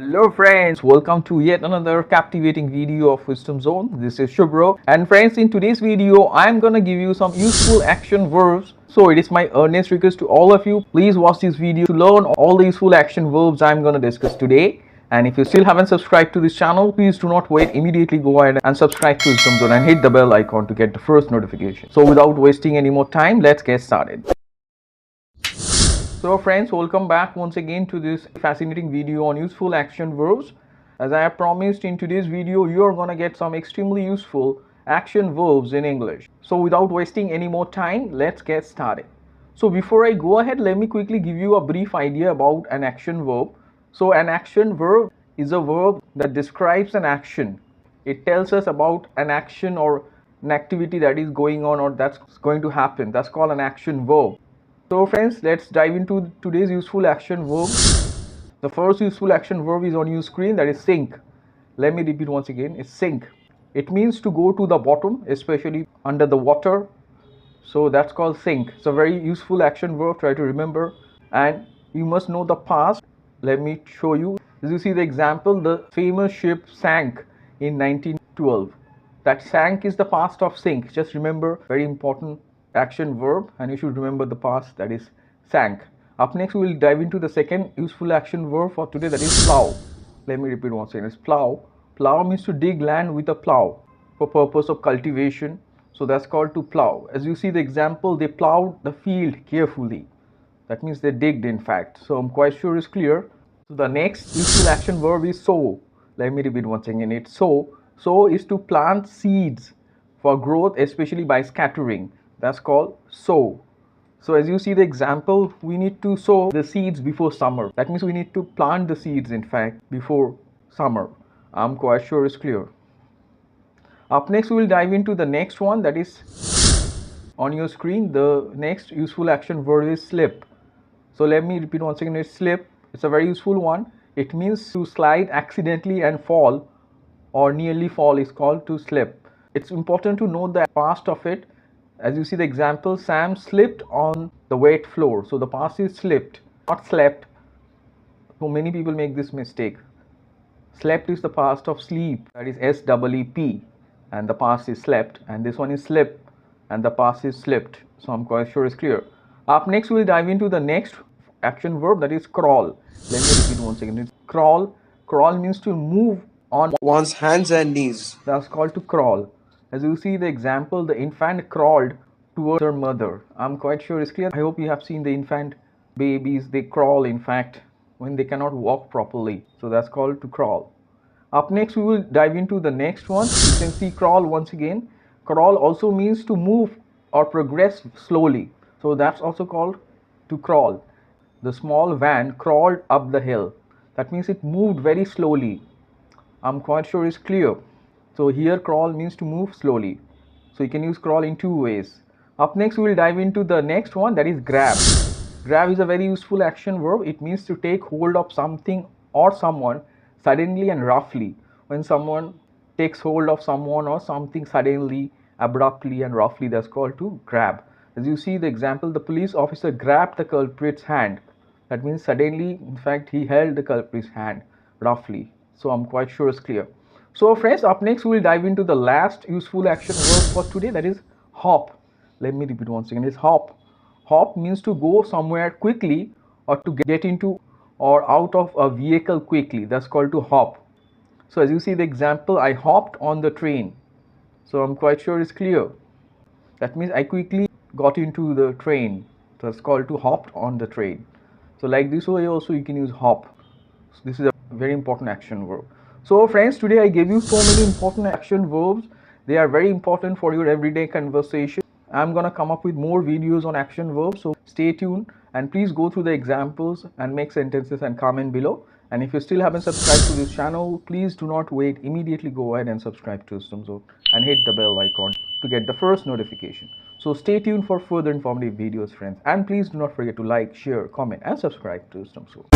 Hello friends, welcome to yet another captivating video of Wisdom Zone. This is Shubro, and friends, in today's video I am gonna give you some useful action verbs. So it is my earnest request to all of you, please watch this video to learn all the useful action verbs I am gonna discuss today. And if you still haven't subscribed to this channel, please do not wait, immediately go ahead and subscribe to Wisdom Zone and hit the bell icon to get the first notification. So without wasting any more time, let's get started. So friends, welcome back once again to this fascinating video on useful action verbs. As I have promised, in today's video you are gonna get some extremely useful action verbs in English. So without wasting any more time, let's get started. So before I go ahead, let me quickly give you a brief idea about an action verb. So an action verb is a verb that describes an action. It tells us about an action or an activity that is going on or that's going to happen. That's called an action verb. So friends, let's dive into today's useful action verb. The first useful action verb is on your screen, that is sink. Let me repeat once again, it's sink. It means to go to the bottom, especially under the water. So that's called sink. It's a very useful action verb, try to remember. And you must know the past. Let me show you. As you see the example, the famous ship sank in 1912. That sank is the past of sink. Just remember, very important action verb, and you should remember the past, that is sank. Up next we will dive into the second useful action verb for today, that is plough. Let me repeat once again, it's plough. Plough means to dig land with a plough for purpose of cultivation, so that's called to plough. As you see the example, they ploughed the field carefully. That means they digged, in fact. So I'm quite sure it's clear. So the next useful action verb is sow. Let me repeat once again, it's sow. Sow is to plant seeds for growth, especially by scattering. That's called sow. So as you see the example, we need to sow the seeds before summer. That means we need to plant the seeds, in fact, before summer. I'm quite sure it's clear. Up next we will dive into the next one, that is on your screen. The next useful action verb is slip. So let me repeat once again, it's slip. It's a very useful one. It means to slide accidentally and fall or nearly fall is called to slip. It's important to know the past of it. As you see the example, Sam slipped on the wet floor. So the past is slipped, not slept. So many people make this mistake. Slept is the past of sleep, that is S-E-E-P, and the past is slept, and this one is slip and the past is slipped. So I'm quite sure it's clear. Up next we'll dive into the next action verb, that is crawl. Let me repeat once again, it's crawl. Crawl means to move on one's hands and knees. That's called to crawl. As you see the example, the infant crawled towards her mother. I'm quite sure it's clear. I hope you have seen the infant babies. They crawl, in fact, when they cannot walk properly. So that's called to crawl. Up next we will dive into the next one. You can see crawl once again. Crawl also means to move or progress slowly. So that's also called to crawl. The small van crawled up the hill. That means it moved very slowly. I'm quite sure it's clear. So here crawl means to move slowly. So you can use crawl in two ways. Up next we will dive into the next one, that is grab. Grab is a very useful action verb. It means to take hold of something or someone suddenly and roughly. When someone takes hold of someone or something suddenly, abruptly and roughly, that's called to grab. As you see the example, the police officer grabbed the culprit's hand. That means suddenly, in fact, he held the culprit's hand roughly. So I'm quite sure it's clear. So friends, up next we will dive into the last useful action verb for today, that is hop. Let me repeat once again, it's hop. Hop means to go somewhere quickly or to get into or out of a vehicle quickly. That's called to hop. So as you see the example, I hopped on the train. So I'm quite sure it's clear. That means I quickly got into the train. That's called to hop on the train. So like this way also you can use hop. So this is a very important action verb. So friends, today I gave you so many important action verbs. They are very important for your everyday conversation. I'm gonna come up with more videos on action verbs, so stay tuned and please go through the examples and make sentences and comment below. And if you still haven't subscribed to this channel, please do not wait, immediately go ahead and subscribe to Wisdom Zone and hit the bell icon to get the first notification. So stay tuned for further informative videos, friends, and please do not forget to like, share, comment and subscribe to Wisdom Zone.